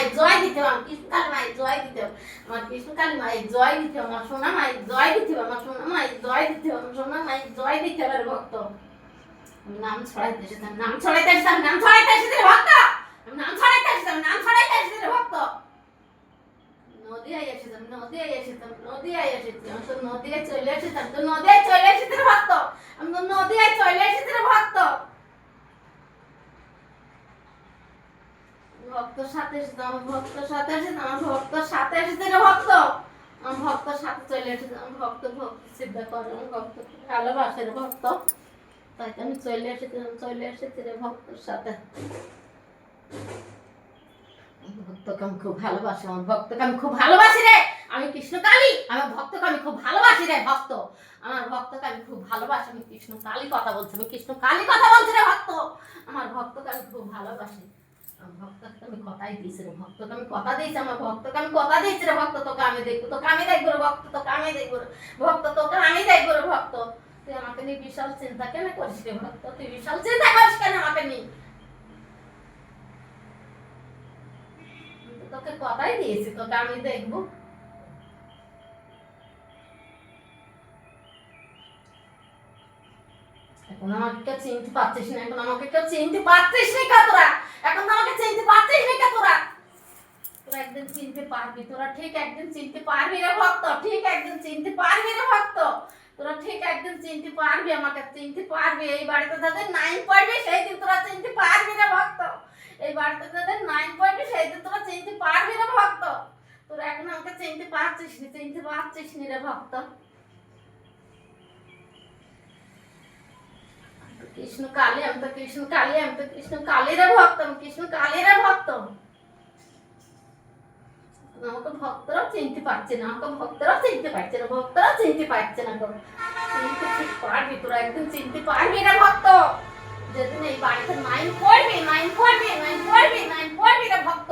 মায়ের জয় দিতে হবে, আমার কৃষ্ণকালী মায়ের জয় দিতে হবে, আমার কৃষ্ণকালী মায়ের জয় দিতে হবে, আমার সোনা মায়ের জয় দিতে হবে, আমার সোনা মায়ের জয় দিতে হবে, আমার সোনা মায়ের জয় দিতে হবে ভক্ত। আমি নাম ছড়াইতে এসেছি, নাম ছড়াইতে এসেছি, নাম ছড়াইতে এসেছি ভক্ত, আমি নাম ছড়াইতে এসেছি, নাম ছড়াইতে এসেছি ভক্ত। নদিয়ায় এসেছি, নদিয়ায় এসেছি, নদিয়ায় এসেছি, আমি তো নদিয়ায় চলে এসেছি, আমি তো নদিয়ায় চলে এসেছি ভক্ত, আমি তো নদিয়ায় চলে এসেছি ভক্ত। ভক্তর সাথে এসেছি, আমার ভক্তর সাথে এসেছি, আমার ভক্তর সাথে এসেছি রে ভক্ত, আমার ভক্তর সাথে চলে এসেছি, আমার ভক্ত ভক্তি সিদ্ধ করে, আমার ভক্ত ভালোবাসে রে ভক্ত, তাই তো আমি চলে এসেছি, চলে এসেছি রে ভক্তর সাথে। ভক্তকে আমি খুব ভালোবাসি, আমার ভক্তকে আমি খুব ভালোবাসি রে, আমি কৃষ্ণকালী, আমার ভক্তকে আমি খুব ভালোবাসি রে ভক্ত, আমার ভক্তকে আমি খুব ভালোবাসি, আমি কৃষ্ণকালী কথা বলছি, আমি কৃষ্ণকালী কথা বলছি রে ভক্ত, আমার ভক্তকে আমি খুব ভালোবাসি। ভক্তকে আমি কথাই দিয়েছি রে, ভক্তকে আমি কথা দিয়েছি, আমার ভক্তকে আমি কথা দিয়েছি রে ভক্ত, তোকে আমি দেখবো, তোকে আমি দেখবো রে ভক্ত, তোকে আমি দেখবো রে ভক্ত, তোকে আমি দেখবো রে ভক্ত। তুই আমাকে নিয়ে বিশাল চিন্তা কেন করিস রে ভক্ত, তুই বিশাল চিন্তা করিস কেন আমাকে নিয়ে? তোকে কথাই দিয়েছি, তোকে আমি দেখবো। এখন আমাকে কেউ চিনতে পারছিস না, এখন আমাকে কেউ চিনতে পারছিস না কা তোরা, এখন আমাকে চিনতে পারছিস না কা তোরা? তোরা একদিন চিনতে পারবি, তোরা ঠিক একদিন চিনতে পারবি রে ভক্ত, ঠিক একদিন চিনতে পারবি রে ভক্ত, তোরা ঠিক একদিন চিনতে পারবি, আমাকে চিনতে পারবি। এই বাড়িতে যাদের 9 পড়বে সেই দিন তোরা চিনতে পারবি রে ভক্ত, এই বাড়িতে যাদের 9 পড়বে সেই দিন তোরা চিনতে পারবি রে ভক্ত। তোরা এখন আমাকে চিনতে পারছিস না, চিনতে পারছিস না রে ভক্ত। কৃষ্ণ কালী, আমি তো কৃষ্ণ কালী, আমি তো কৃষ্ণ কালীর ভক্ত, আমি কৃষ্ণ কালীর ভক্ত। আমাকে ভক্তরাও চিনতে পারছে না, আমাকে ভক্তরাও চিনতে পারছে না, ভক্তরাও চিনতে পারছে না। চিনতে ঠিক পারবি, তোরা একদিন চিনতে পারবি না ভক্ত, যেদিন এই বাড়িতে 9 পড়বি, 9 পড়বি, 9 পড়বি, 9 পড়বি রে ভক্ত।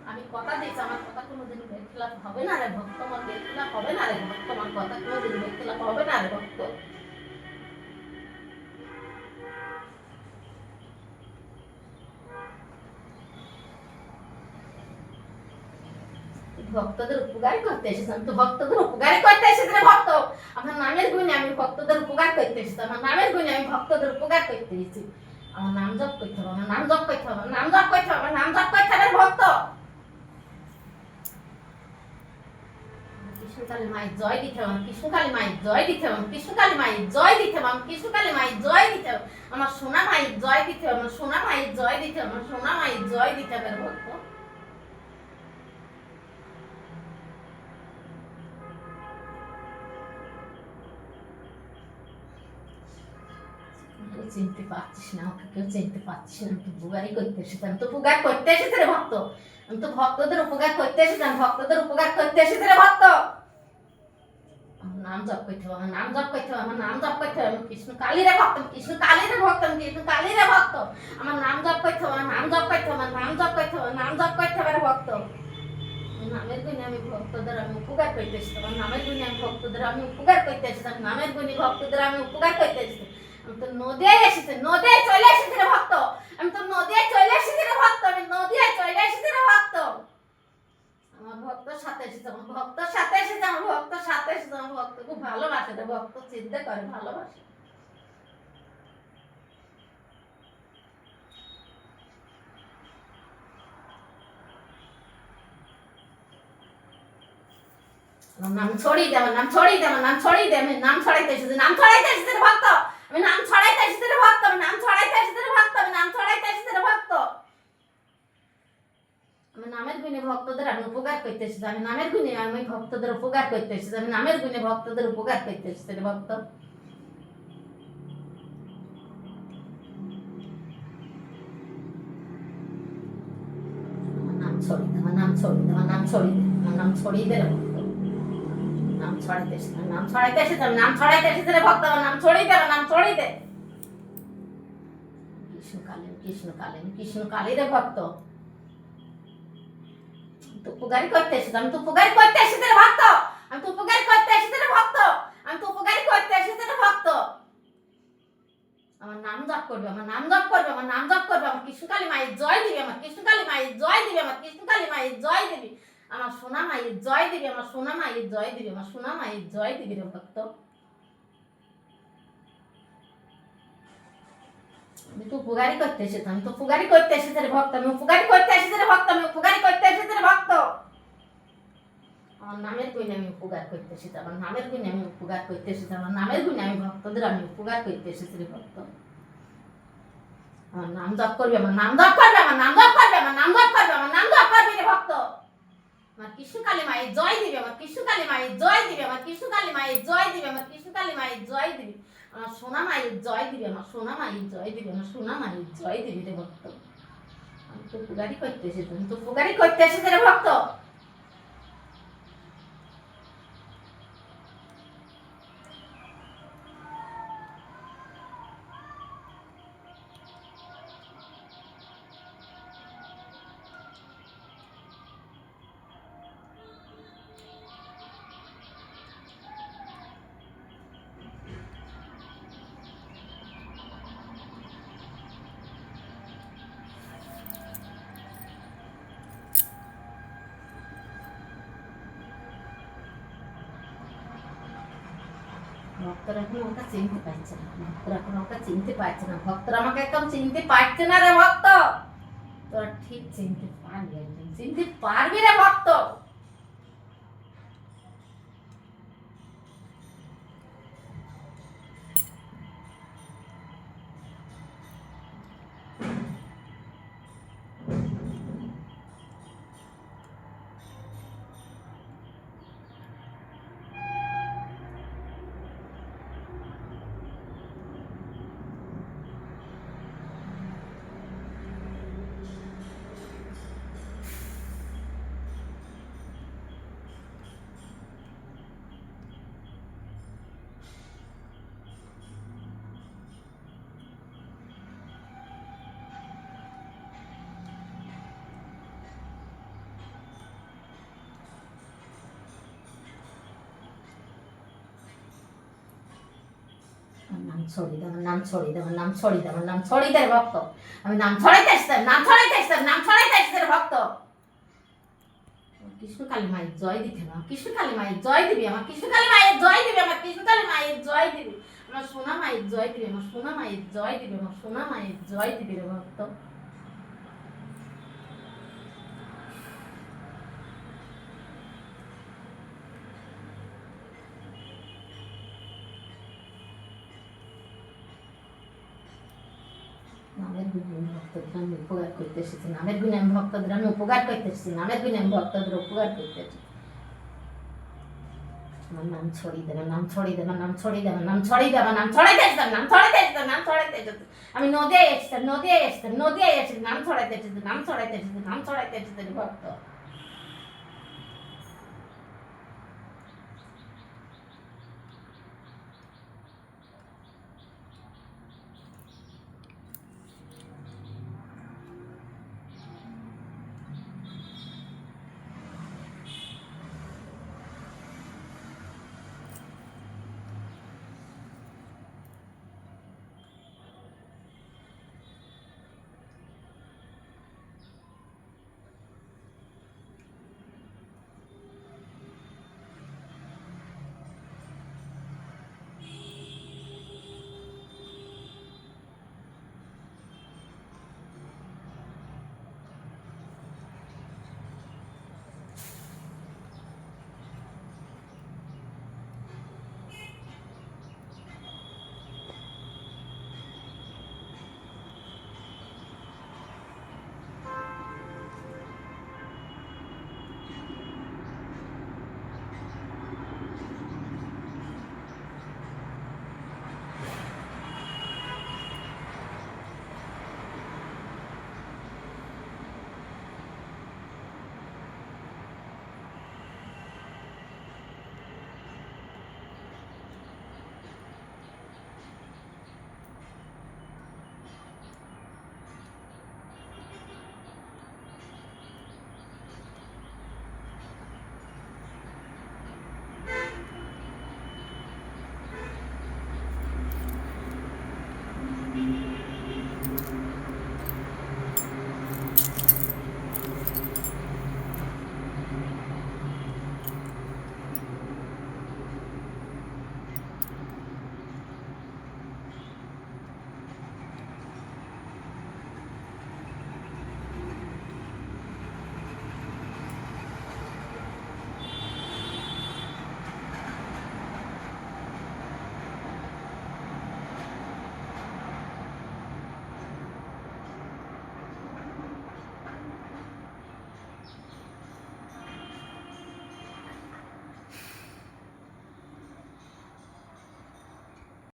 আমি কথা দিয়েছি, আমার কথা কোনোদিন বেখেলাপ হবে না রে ভক্ত, আমার বেখেলাপ হবে না রে ভক্ত, আমার কথা কোনোদিন বেখেলাপ হবে না রে ভক্ত। ভক্তদের উপকার করতে এসেছি, আমি তো ভক্তদের উপকার করতে এসেছি রে ভক্ত, আমার নামের গুণে আমি ভক্তদের উপকার করতে এসেছি, আমার নামের গুণে আমি ভক্তদের উপকার করতে এসেছি। আমার নাম জপ করতে হবে, আমার নাম জপ করতে হবে, আমার নাম জপ করতে হবে, আমার নাম জপ করতে হবে ভক্ত। কৃষ্ণকালী মায়ের জয় দিতে হবে, কৃষ্ণকালী মায়ের জয় দিতে হবে, কৃষ্ণকালী মায়ের জয় দিতে হবে, কৃষ্ণকালী মায়ের জয় দিতে হবে, আমার সোনা মায়ের জয় দিতে হবে, আমার সোনা মায়ের জয় দিতে হবে, আমার সোনা মায়ের জয় দিতে হবে ভক্ত। চিনতে পারছিস না, আমাকে কেউ চিনতে পারছিস না, আমি তো উপকারই করতে এসেছি, আমি তো উপকার করতে এসেছি রে ভক্ত, আমি তো ভক্তদের উপকার করতে এসেছি, আমি ভক্তদের উপকার করতে এসেছি রে ভক্ত। আমার নাম জপ করতে হবে, আমার নাম জপ করতে হবে, আমার নাম জপ করতে হবে, আমি কৃষ্ণ কালীর ভক্ত, আমি কৃষ্ণ কালীর ভক্ত, আমি কৃষ্ণ কালীর ভক্ত, আমার নাম জপ করতে হবে, আমার নাম জপ করতে হবে, আমার নাম জপ করতে হবে, নাম জপ করতে হবে রে ভক্ত। নামের গুণে আমি ভক্তদের আমি উপকার করতে এসেছি, আমার নামের গুণে আমি ভক্তদের আমি উপকার করতে এসেছি, আমার নামের গুণে ভক্তদের আমি উপকার করতে এসেছি। আমি তো নদিয়ায় এসেছি, নদিয়ায় চলে এসেছি রে ভক্ত, আমি তো নদিয়ায় চলে এসেছি রে ভক্ত, আমি নদিয়ায় চলে এসেছি রে ভক্ত। আমার ভক্তর সাথে এসেছে, আমার ভক্তর সাথে এসেছে, আমার ভক্তর সাথে এসেছে, আমার ভক্ত খুব ভালোবাসে রে ভক্ত, চিন্তা করে ভালোবাসে। আমার নাম ছড়িয়ে দে, আমার নাম ছড়িয়ে দে, আমার নাম ছড়িয়ে দে, আমি নাম ছড়াইতে এসেছি, নাম ছড়াইতে এসেছি রে ভক্ত, আমি নাম ছড়াইতে এসেছি রে ভক্ত, আমি নাম ছড়াইতে এসেছি রে ভক্ত, আমি নাম ছড়াইতে এসেছি রে ভক্ত। আমি নামের গুণে ভক্তদের আমি উপকার করতে এসেছি, আমি নামের গুণে আমি ভক্তদের উপকার করতে এসেছি, আমি নামের গুণে ভক্তদের উপকার করতে এসেছি রে ভক্ত। আমার নাম ছড়িয়ে দে, আমার নাম ছড়িয়ে দে, আমার নাম ছড়িয়ে দে, আমার নাম ছড়িয়ে দে রে ভক্ত, নাম ছড়াইতে এসেছি, নাম ছড়াইতে এসেছি, আমি নাম ছড়াইতে এসেছি রে ভক্ত, আমার নাম ছড়িয়ে দে, আমার নাম ছড়িয়ে দে। কৃষ্ণকালী, কৃষ্ণকালী, কৃষ্ণকালী রে ভক্ত, তো উপকারী করতে এসেছি, আমি তো উপকারী করতে এসেছি রে ভক্ত, আমি তো উপকারী করতে এসেছি রে ভক্ত, আমি তো উপকারী করতে এসেছি রে ভক্ত। আমার নাম জপ করবে, আমার নাম জপ করবে, আমার নাম জপ করবে, আমার কৃষ্ণকালী মায়ের জয় দিবে, আমার কৃষ্ণকালী মায়ের জয় দিবে, আমার কৃষ্ণকালী মায়ের মায়ের জয় দিবি, আমার সোনা মায়ের জয় দিবি, আমার সোনা মায়ের জয় দিবি, আমার সোনা মায়ের জয় দিবি রে ভক্ত। আমি তো উপকারই করতে এসেছি, আমি তো উপকারই করতে এসেছি রে ভক্ত, আমি উপকারই করতে এসেছি রে ভক্ত, আমি উপকারই করতে এসেছি রে ভক্ত। আমার নামের গুণে আমি উপকার করতে এসেছি, আমার নামের গুণে আমি উপকার করতে এসেছি, আমার নামের গুণে আমি ভক্তদের আমি উপকার করতে এসেছি রে ভক্ত। আমার নাম জপ করবি, আমার নাম জপ করবি, আমার নাম জপ করবি, আমার নাম জপ করবি, আমার নাম জপ করবি রে ভক্ত। আমার কৃষ্ণকালী মায়ের জয় দিবি, আমার কৃষ্ণকালী মায়ের জয় দিবি, আমার কৃষ্ণকালী মায়ের জয় দিবি, আমার কৃষ্ণকালী মায়ের জয় দিবি, আমার সোনা মায়ের জয় দিবি, আমার সোনা মায়ের জয় দিবি, আমার সোনা মায়ের জয় দিবি রে ভক্ত। আমি তো উপকারই করতে এসেছি, আমি তো উপকারই করতে এসেছি রে ভক্ত। ভক্তরা এখন আমাকে চিনতে পারছে না, ভক্তরা এখন আমাকে চিনতে পারছে না, ভক্তরা আমাকে একদম চিনতে পারছে না রে ভক্ত। তোরা ঠিক চিনতে পারবি, একদম চিনতে পারবি রে ভক্ত। নাম ছড়ি দে, আমার নাম ছড়ি দে, আমার নাম ছড়ি দে, আমার নাম ছড়ি দে ভক্ত। আমি নাম ছড়াইতে আসতাম, নাম ছড়াইতে আসতাম, নাম ছড়াইতে আসতে ভক্ত। কৃষ্ণকালী মায়ের জয় দিতে হবে, আমার কৃষ্ণকালী মায়ের জয় দিবি, আমার কৃষ্ণকালী মায়ের জয় দিবি, আমার কৃষ্ণকালী মায়ের জয় দিবি, আমার সোনা মায়ের জয় দিবি, আমার সোনা মায়ের জয় দিবি, আমার সোনা মায়ের জয় দিবি রে ভক্ত। নামের গুণে আমি ভক্তদের আমি উপকার করতে এসেছি, নামের গুণে আমি ভক্তদের আমি উপকার করতে এসেছি, নামের গুণে আমি ভক্তদের উপকার করতে এসেছি। আমার নাম ছড়িয়ে দেবে, নাম ছড়িয়ে দেবে, নাম ছড়িয়ে দেবে, নাম ছড়িয়ে দেবে, নাম ছড়াইতে এসেছি, নাম ছড়াইতে এসেছি, নাম ছড়াইতে এসেছি। আমি নদিয়ায় এসেছি, নদিয়ায় এসেছি, নদিয়ায় এসেছি, নাম ছড়াইতে এসেছি, নাম ছড়াইতে এসেছি, নাম ছড়াইতে এসেছি ভক্ত।